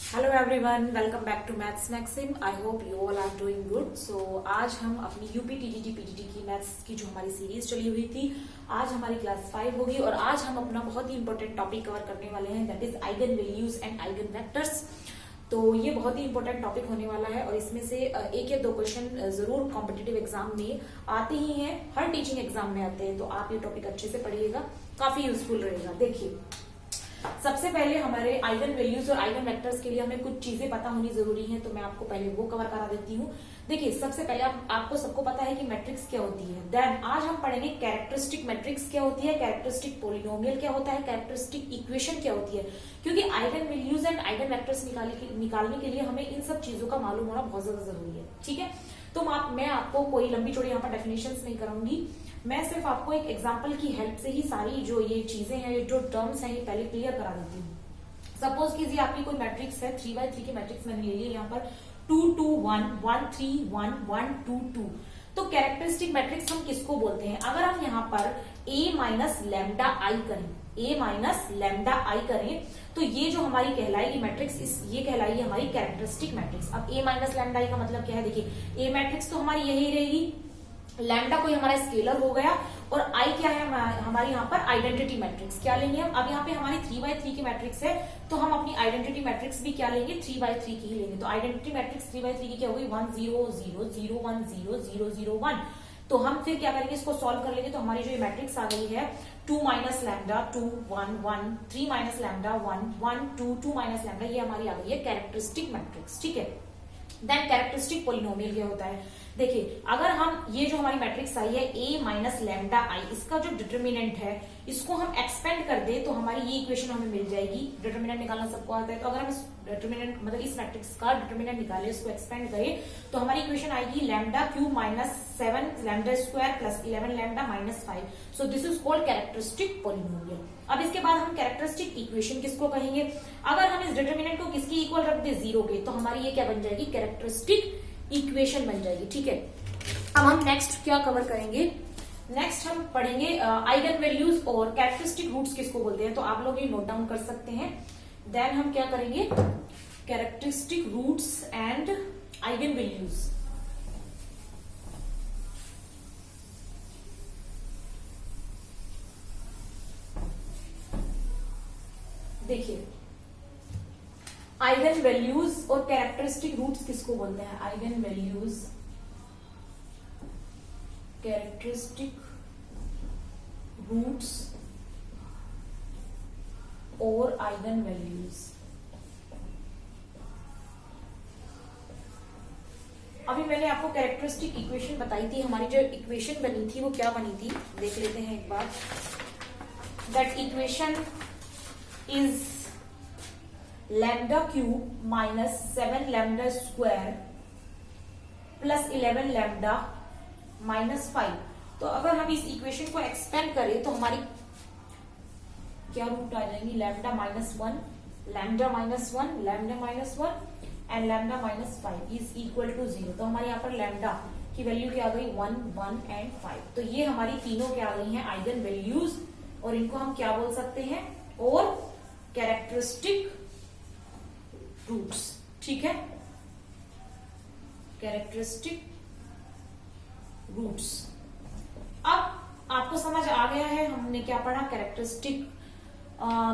Hello everyone, welcome back to maths maxim. I hope you all are doing good. So आज हम अपनी UP TGT PGT की maths की जो हमारी सीरीज चली हुई थी, आज हमारी क्लास 5 होगी और आज हम अपना बहुत ही इंपॉर्टेंट टॉपिक कवर करने वाले हैं, that is eigen values and eigen vectors. तो ये बहुत ही इंपॉर्टेंट टॉपिक होने वाला है और इसमें से एक या दो क्वेश्चन जरूर कॉम्पिटिटिव एग्जाम में आते ही हैं, हर टीचिंग एग्जाम में आते हैं। तो आप ये टॉपिक अच्छे से पढ़िएगा, काफी यूजफुल रहेगा। देखिए, सबसे पहले हमारे आइगन वैल्यूज और आइगन वेक्टर्स के लिए हमें कुछ चीजें पता होनी जरूरी है, तो मैं आपको पहले वो कवर करा देती हूँ। देखिए, सबसे पहले आपको सबको पता है कि मैट्रिक्स क्या होती है। देन आज हम पढ़ेंगे कैरेक्टरिस्टिक मैट्रिक्स क्या होती है, कैरेक्टरिस्टिक पॉलिनोमियल क्या होता है, कैरेक्टरिस्टिक इक्वेशन क्या होती है। क्योंकि eigen values and eigen vectors निकालने के लिए हमें इन सब चीजों का मालूम होना बहुत ज्यादा जरूरी है। ठीक है, तो मैं आपको कोई लंबी चौड़ी यहाँ पर डेफिनेशंस नहीं करूंगी, मैं सिर्फ आपको एक एग्जांपल की हेल्प से ही सारी जो ये चीजें हैं, जो टर्म्स हैं, ये पहले क्लियर करा देती हूँ। सपोज कीजिए आपकी कोई मैट्रिक्स है, 3x3 की मैट्रिक्स मैंने ले ली यहाँ पर 2 2 1 1 3 1 1 2 2। तो कैरेक्टरिस्टिक मैट्रिक्स हम किसको बोलते हैं? अगर हम यहाँ पर a माइनस लैम्डा आई करें, a माइनस लैम्डा आई करें, तो ये जो हमारी कहलाएगी मैट्रिक्स, ये कहलाएगी हमारी कैरेक्टरिस्टिक मैट्रिक्स। अब a माइनस लैम्डा आई का मतलब क्या है? देखिए, a मैट्रिक्स तो हमारी यही रहेगी, लैम्डा कोई हमारा स्केलर हो गया और आई क्या है हमारी यहाँ पर आइडेंटिटी मैट्रिक्स। क्या लेंगे हम? अब यहाँ पे हमारी 3x3 की मैट्रिक्स है, तो हम अपनी आइडेंटिटी मैट्रिक्स भी क्या लेंगे? 3x3 की ही लेंगे। तो आइडेंटिटी मैट्रिक्स 3x3 की क्या होगी? 1 0 0 0 1 0 0 0 1। तो हम फिर क्या करेंगे? इसको सॉल्व कर लेंगे। तो हमारी जो ये मैट्रिक्स आ गई है 2 minus lambda 2 1 1 3 minus lambda 1 1 2 2 minus lambda, ये हमारी आ गई है कैरेक्टरिस्टिक मैट्रिक्स। ठीक है, देन कैरेक्टरिस्टिक पॉलिनोमियल क्या होता है? देखिए, अगर हम ये जो हमारी मैट्रिक्स आई है a माइनस लैम्डा आई, इसका जो डिटर्मिनेंट है इसको हम एक्सपेंड कर दे तो हमारी ये इक्वेशन हमें मिल जाएगी। डिटर्मिनेंट निकालना सबको आता है, तो अगर हम इस डिटर्मिनेंट मतलब इस मैट्रिक्स का डिटर्मिनेंट निकाले, इसको एक्सपेंड करें, तो हमारी इक्वेशन आएगी lambda cube minus 7 lambda square plus 11 lambda minus 5। So this is called characteristic polynomial. अब इसके बाद हम कैरेक्टरिस्टिक इक्वेशन किसको कहेंगे? अगर हम इस डिटर्मिनेंट को किसकी इक्वल रख दे? 0 के, तो हमारी ये क्या बन जाएगी? कैरेक्टरिस्टिक इक्वेशन बन जाएगी। ठीक है, अब हम नेक्स्ट क्या कवर करेंगे? नेक्स्ट हम पढ़ेंगे आइगन वैल्यूज और कैरेक्टरिस्टिक रूट्स किसको बोलते हैं, तो आप लोग ये नोट डाउन कर सकते हैं। देन हम क्या करेंगे? Characteristic roots and eigen values. देखिए, आइगन वैल्यूज और कैरेक्टरिस्टिक रूट्स किसको बोलते हैं? आइगन वैल्यूज, कैरेक्टरिस्टिक रूट्स और आइगन वैल्यूज। अभी मैंने आपको कैरेक्टरिस्टिक इक्वेशन बताई थी, हमारी जो इक्वेशन बनी थी वो क्या बनी थी देख लेते हैं एक बार। That equation is lambda cube minus 7 lambda square plus 11 lambda minus 5। तो अगर हम इस इक्वेशन को एक्सपेंड करें तो हमारी क्या रूट आ जाएंगी? Lambda minus 1 lambda minus 1 lambda minus 1 and lambda minus 5 is equal to 0। तो हमारे यहाँ पर लैम्डा की वैल्यू क्या आ गई? 1 1 एंड 5। तो ये हमारी तीनों क्या आ गई हैं? आइगन वैल्यूज, और इनको हम क्या बोल सकते हैं? और कैरेक्टरिस्टिक रूट्स। ठीक है, कैरेक्टरिस्टिक रूट्स। अब आपको समझ आ गया है हमने क्या पढ़ा? कैरेक्टरिस्टिक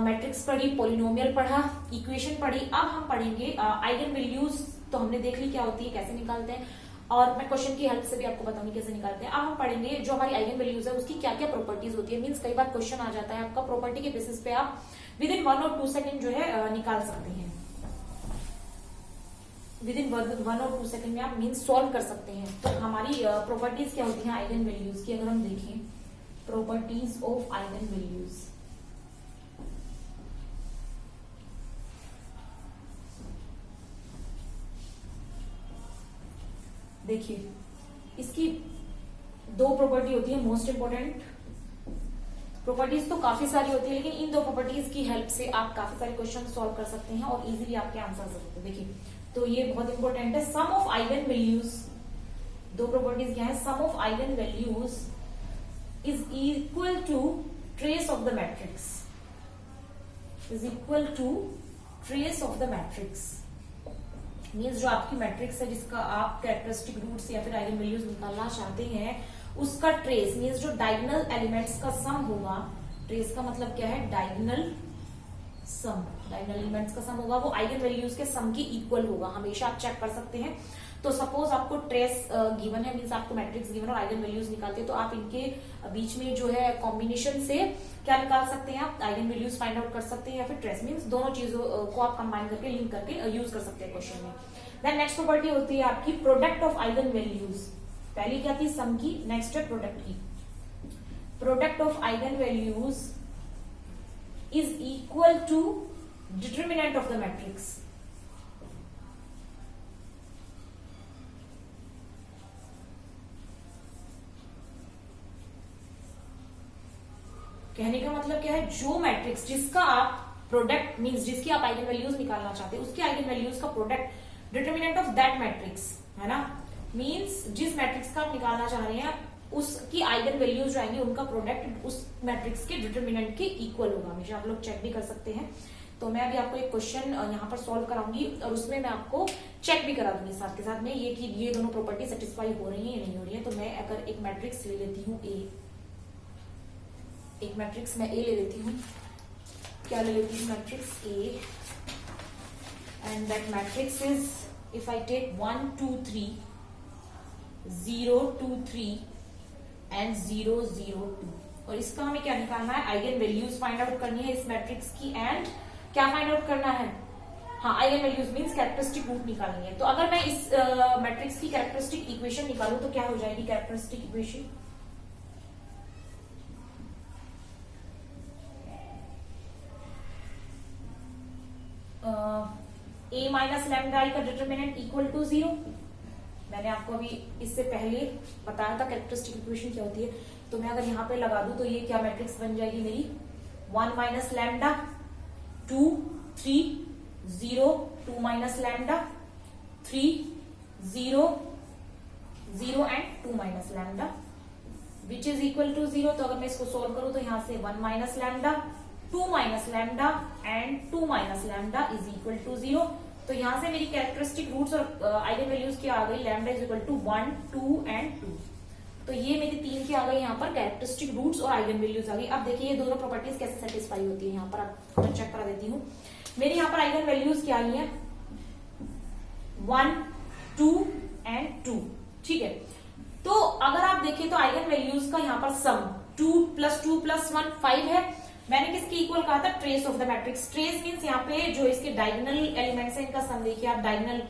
मैट्रिक्स पढ़ी, पॉलिनोमियल पढ़ा, इक्वेशन पढ़ी। अब हम पढ़ेंगे आइगन वैल्यूज। तो हमने देख ली क्या होती है, कैसे निकालते हैं, और मैं क्वेश्चन की हेल्प से भी आपको बताऊंगी कैसे निकालते हैं। अब हम पढ़ेंगे जो हमारी आइगन वैल्यूज है उसकी क्या क्या प्रॉपर्टीज होती है। मीन्स कई बार क्वेश्चन आ जाता है आपका, प्रॉपर्टी के बेसिस पे आप विद इन 1 और 2 सेकेंड जो है निकाल सकते हैं। विद इन 1 और 2 सेकेंड में आप मीन्स सॉल्व कर सकते हैं। तो हमारी प्रॉपर्टीज क्या होती हैं आइगन वैल्यूज की? अगर हम देखें प्रॉपर्टीज ऑफ आइगन वैल्यूज, देखिए इसकी दो प्रॉपर्टी होती है मोस्ट इंपोर्टेंट। प्रॉपर्टीज तो काफी सारी होती है, लेकिन इन दो प्रॉपर्टीज की हेल्प से आप काफी सारे क्वेश्चन सॉल्व कर सकते हैं और इजीली आपके आंसर आ सकते हैं। देखिए, तो ये बहुत इंपॉर्टेंट है। सम ऑफ आइगन वैल्यूज, दो प्रॉपर्टीज क्या है? Sum of eigen values is equal to trace of the matrix, is equal to trace of the matrix. Means जो आपकी मैट्रिक्स है जिसका आप कैरेक्टरिस्टिक रूट्स या फिर आइगन वैल्यूज निकालना चाहते हैं उसका ट्रेस मीन्स जो डायगोनल एलिमेंट्स का सम होगा, ट्रेस का मतलब क्या है, डायगोनल सम, डायगोनल एलिमेंट्स का सम होगा वो आइगन वैल्यूज के सम के इक्वल होगा, हमेशा आप चेक कर सकते हैं। तो सपोज आपको ट्रेस गिवन है, मीन्स आपको मैट्रिक्स गिवन और आइगन वैल्यूज निकालते हैं, तो आप इनके बीच में जो है कॉम्बिनेशन से क्या निकाल सकते हैं, आप आइगन वैल्यूज फाइंड आउट कर सकते हैं या फिर ट्रेस, मीन्स दोनों चीजों को आप कंबाइन करके लिंक करके यूज कर सकते हैं क्वेश्चन में। देन नेक्स्ट प्रॉपर्टी होती है आपकी प्रोडक्ट ऑफ आइगन वैल्यूज। पहली क्या थी, सम की, नेक्स्ट है प्रोडक्ट की। Product of eigen values is equal to determinant of the matrix. कहने का मतलब क्या है, जो मैट्रिक्स जिसका आप प्रोडक्ट मींस जिसकी आप आइगन वैल्यूज निकालना चाहते हैं उसके आइगन वैल्यूज का product determinant of that matrix है ना, मींस जिस मैट्रिक्स का आप निकालना चाह रहे हैं उसकी आइगन वैल्यूज जो आएंगे उनका प्रोडक्ट उस मैट्रिक्स के डिटर्मिनेंट के इक्वल होगा। हमेशा आप लोग चेक भी कर सकते हैं। तो मैं अभी आपको एक क्वेश्चन यहाँ पर सॉल्व कराऊंगी और उसमें मैं आपको चेक भी करा दूंगी साथ के साथ में ये कि ये दोनों प्रॉपर्टी सेटिस्फाई हो रही है या नहीं हो रही है। तो मैं अगर एक मैट्रिक्स ले लेती हूँ ए, एक मैट्रिक्स मैं ए ले लेती हूँ, क्या ले लेती हूँ, matrix A, and that matrix is if I take 1 2 3 0 2 3 and 0 0 2 और इसका हमें क्या निकालना है, आइगन वैल्यूज फाइंड आउट करनी है इस मैट्रिक्स की एंड क्या फाइंड आउट करना है, हाँ eigen values means characteristic root निकालनी है। तो अगर मैं इस मैट्रिक्स की कैरेक्टरिस्टिक इक्वेशन निकालूं तो क्या हो जाएगी, कैरेक्टरिस्टिक इक्वेशन ए माइनस लैम्डा आई का डिटर्मिनेंट इक्वल टू 0। मैंने आपको अभी इससे पहले बताया था कैरेक्टरिस्टिक इक्वेशन क्या होती है। तो मैं अगर यहाँ पे लगा दूं तो ये क्या मैट्रिक्स बन जाएगी मेरी, 1 minus lambda 2 3 0 2 minus lambda 3 0 0 and 2 minus lambda which is equal to 0। तो अगर मैं इसको सोल्व करूं तो यहाँ से 1 minus lambda 2 minus lambda and 2 minus lambda is equal to 0। तो यहां से मेरी कैरेक्टरिस्टिक रूट्स और आइगन वैल्यूज क्या आ गई, lambda is equal to 1 2 and 2। तो ये मेरी 3 की आ गई यहाँ पर कैरेक्टरिस्टिक रूट्स और आइगन वैल्यूज आ गई। अब देखिए ये दोनों प्रॉपर्टीज कैसे सेटिस्फाई होती है, यहाँ पर आप मैं चेक करा देती हूँ। मेरी यहाँ पर आइगन वैल्यूज क्या आई है, 1 2 एंड 2, ठीक है। तो अगर आप देखें तो आइगन वैल्यूज का यहाँ पर सम 2 + 1 5 है। मैंने किसके इक्वल कहा था, trace of the matrix. Trace means यहाँ पे जो इसके डायगोनल एलिमेंट्स हैं इनका सम देखिए आप, डायगोनल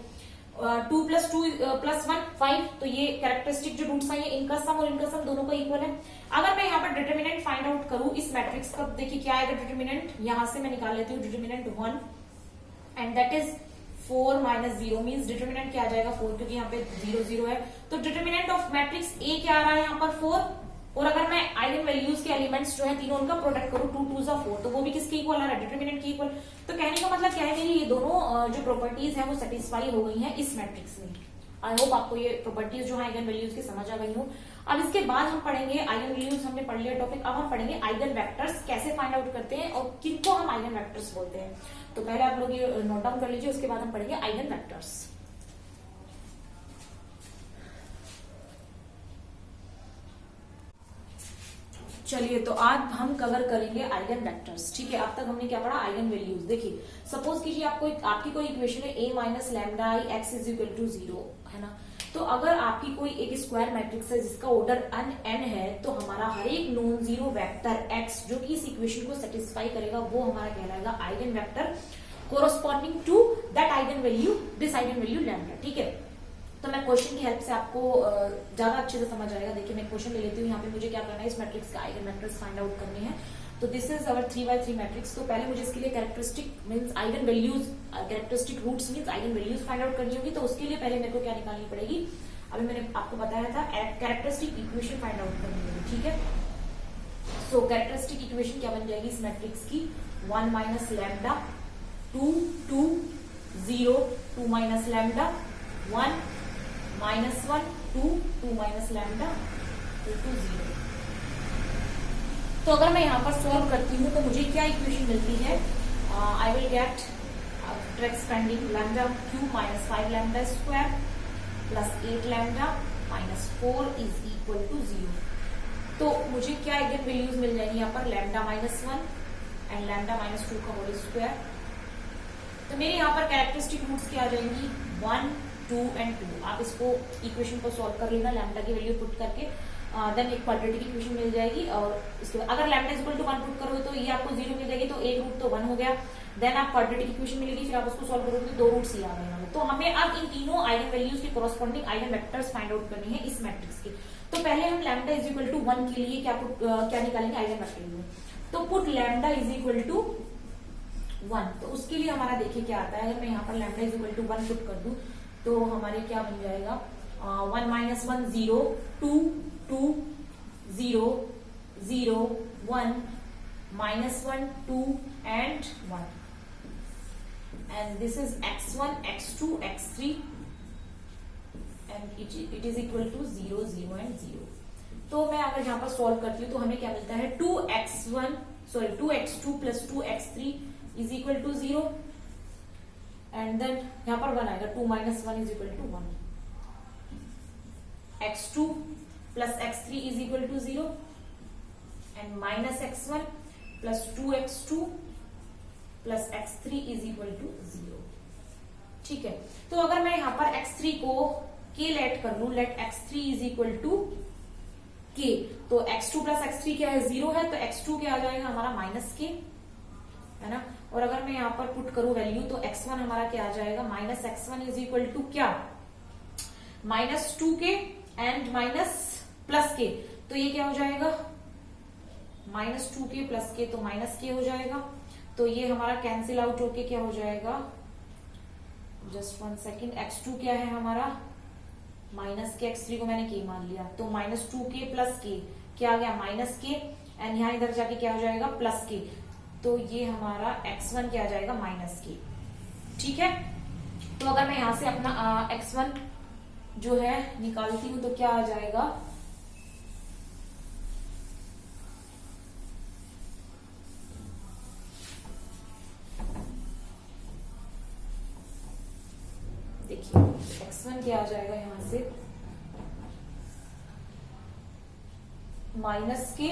2 + 2 + 1 5। तो ये कैरेक्टरिस्टिक जो रूट्स हैं इनका सम और इनका सम दोनों का इक्वल है। अगर मैं यहाँ पर डिटर्मिनेंट फाइंड आउट करूं इस मैट्रिक्स का, देखिए क्या आएगा डिटर्मिनेंट, यहां से मैं निकाल लेती हूँ determinant 1 and that is 4 - 0 means determinant क्या आ जाएगा 4, क्योंकि यहाँ पे 0 0 है। तो डिटर्मिनेंट ऑफ मैट्रिक्स ए क्या आ रहा है यहाँ पर 4। और अगर मैं आइगन वैल्यूज के एलिमेंट्स जो है तीनों उनका प्रोडक्ट करूं 2 2 = 4, तो वो भी किसके इक्वल आ रहा है, डिटर्मिनेंट के इक्वल। तो कहने का मतलब क्या है, मेरी ये दोनों जो प्रॉपर्टीज हैं वो सेटिस्फाई हो गई हैं इस मैट्रिक्स में। आई होप आपको ये प्रॉपर्टीज जो है आइगन वैल्यूज की समझ आ गई हो। अब इसके बाद हम पढ़ेंगे आइगन वैल्यूज, हमने पढ़ लिया टॉपिक। अब हम पढ़ेंगे आइगन वेक्टर्स कैसे फाइंड आउट करते हैं और किनको हम आइगन वेक्टर्स बोलते हैं। तो पहले आप लोग ये नोट डाउन कर लीजिए, उसके बाद हम पढ़ेंगे आइगन वेक्टर्स। चलिए तो आज हम कवर करेंगे आइगन वेक्टर्स, ठीक है। अब तक हमने क्या पढ़ा, आइगन वैल्यूज। देखिए सपोज कीजिए आपकी कोई इक्वेशन है a - लैम्डा i x = 0 है ना। तो अगर आपकी कोई एक स्क्वायर मैट्रिक्स है जिसका ऑर्डर n है, तो हमारा हर एक नॉन जीरो वेक्टर x जो कि इस इक्वेशन को सेटिस्फाई करेगा वो हमारा कहलाएगा eigen vector corresponding to that eigen value, this eigen value lambda, ठीक है। तो मैं क्वेश्चन की हेल्प से आपको ज्यादा अच्छे से समझ आएगा। देखिए मैं क्वेश्चन ले लेती हूँ, यहाँ पे मुझे क्या करना है, इस मैट्रिक्स का आइगन वेक्टर्स फाइंड आउट करने हैं। तो this is our 3x3 matrix. तो पहले मुझे इसके लिए characteristic means eigen values, characteristic roots means eigen values find out करनी होगी। तो उसके लिए पहले मेरे को क्या निकालनी पड़ेगी, अभी मैंने आपको बताया था कैरेक्टरिस्टिक इक्वेशन फाइंड आउट करनी होगी, ठीक है। सो कैरेक्टरिस्टिक इक्वेशन क्या बन जाएगी इस मैट्रिक्स की, 1 - लैम्डा 2 2 0 2 - लैम्डा 1 -1 2 2 - लैम्डा 0। तो अगर मैं यहाँ पर सॉल्व करती हूँ तो मुझे क्या इक्वेशन मिलती है, I will get after expanding lambda cube minus 5 lambda square plus 8 lambda minus 4 is equal to 0। तो मुझे क्या आइगन वैल्यूज मिल जाएंगी यहाँ पर, lambda minus 1 and lambda minus 2 का होल स्क्वायर। तो मेरे यहाँ पर कैरेक्टरिस्टिक रूट्स क्या आ जाएंगी, 1, 2 एंड 2। आप इसको इक्वेशन को सॉल्व कर लेना लैम्डा की वैल्यू पुट करके, देन एक क्वाड्रेटिक इक्वेशन मिल जाएगी। और इसके बाद अगर लैम्डा इक्वल टू 1 पुट करोगे तो ये आपको 0 मिल जाएगी, तो एक रूट तो 1 हो गया। देन आप क्वाड्रेटिक इक्वेशन मिलेगी, फिर आप उसको सॉल्व करोगे तो 2 रूट्स ही आ गए। तो हमें अब इन तीनों आइगन वैल्यूज के corresponding eigen vectors find out करने हैं इस मैट्रिक्स के। तो पहले हम लैम्डा इज इक्वल टू 1 के लिए क्या निकालेंगे, आइगन वेक्टर। तो put lambda is equal to 1। तो उसके लिए हमारा देखिए क्या आता है, अगर मैं यहाँ पर lambda is equal to 1 put कर दूं तो हमारे क्या बन जाएगा, 1 minus 1 0, 2 2 0 0 1 minus 1 2 and 1 and this is x1 x2 x3 and it is equal to 0 0 and 0। तो मैं अगर यहाँ पर सॉल्व करती हूँ तो हमें क्या मिलता है, 2x2 plus 2x3 is equal to 0 and then यहाँ पर 1 आएगा, 2 minus 1 is equal to 1, x2 plus x3 is equal to 0 and minus x1 plus 2x2 plus x3 is equal to 0। ठीक है, तो अगर मैं यहाँ पर x3 को k लेट कर लू, let x3 is equal to k, तो x2 प्लस x3 क्या है, 0 है, तो x2 क्या आ जाएगा हमारा माइनस k, है ना। और अगर मैं यहाँ पर पुट करूं वैल्यू तो x1 हमारा क्या आ जाएगा, minus x1 is equal to क्या, minus 2k and minus plus k, तो ये क्या हो जाएगा, माइनस 2k प्लस k, तो माइनस k हो जाएगा। तो ये हमारा कैंसिल आउट होके क्या हो जाएगा, जस्ट 1 सेकेंड, x2 क्या है हमारा माइनस के, x3 को मैंने k मान लिया, तो माइनस 2k प्लस k क्या आ गया, माइनस k एंड यहाँ इधर जाके क्या हो जाएगा, प्लस k, तो ये हमारा x1 क्या आ जाएगा, माइनस k। ठीक है, तो अगर मैं यहां से अपना x1 जो है निकालती हूं तो क्या आ जाएगा, देखिए x1 क्या आ जाएगा यहां से, माइनस के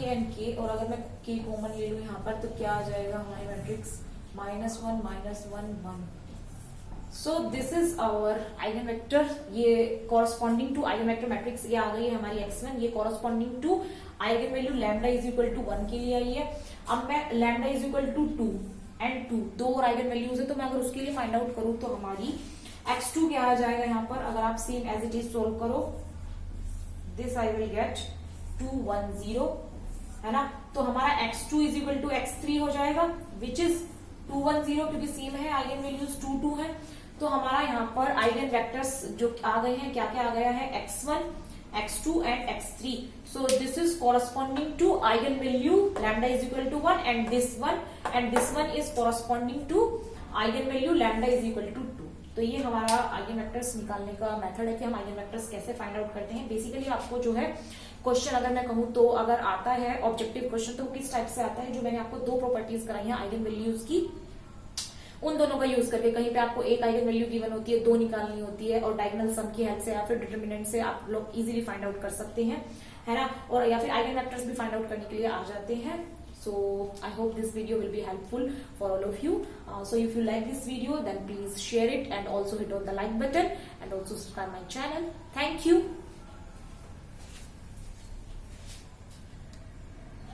एंड के, और अगर मैं के कॉमन ले लूं यहाँ पर तो क्या आ जाएगा हमारी matrix, -1 -1 1। So this is our eigen vector, ये corresponding to eigen vector matrix ये आ गई है हमारी x1, ये corresponding to eigen value lambda is equal to 1 के लिए आई है। अब मैं lambda is equal to 2 and 2 दो और आइगन वैल्यूज है, तो मैं अगर उसके लिए फाइंड आउट करूं तो हमारी x2 क्या आ जाएगा यहाँ पर, अगर आप same as it is solve करो, दिस आई विल गेट 2 1 0, है ना। तो हमारा x2 is equal to x3 हो जाएगा, विच इज 2 1 0, क्योंकि सेम है, आइगन वैल्यूज 2 2 है। तो हमारा यहाँ पर आइगन वेक्टर्स जो आ गए हैं, क्या क्या आ गया है, x1 x2 and x3। So this is corresponding to eigenvalue lambda is equal to 1 and this one is corresponding to eigenvalue lambda is equal to 2। तो ये हमारा आइगन वेक्टर्स निकालने का मेथड है कि हम आइगन वेक्टर्स कैसे फाइंड आउट करते हैं। बेसिकली आपको जो है क्वेश्चन अगर मैं कहूँ तो अगर आता है ऑब्जेक्टिव क्वेश्चन तो किस टाइप से आता है, जो मैंने आपको दो प्रॉपर्टीज कराई हैं आइगन वैल्यूज की, उन दोनों का यूज करके कहीं पे आपको एक आइगन वैल्यू गिवन होती है, दो निकालनी होती है, और डायगोनल सम की हेल्प से या फिर डिटरमिनेंट से आप लोग इजीली फाइंड आउट कर सकते हैं, है ना। और या फिर आइगन वेक्टर्स भी फाइंड आउट करने के लिए आ जाते हैं। So I hope this video will be helpful for all of you. So if you like this video, then please share it and also hit on the like button and also subscribe my channel. Thank you.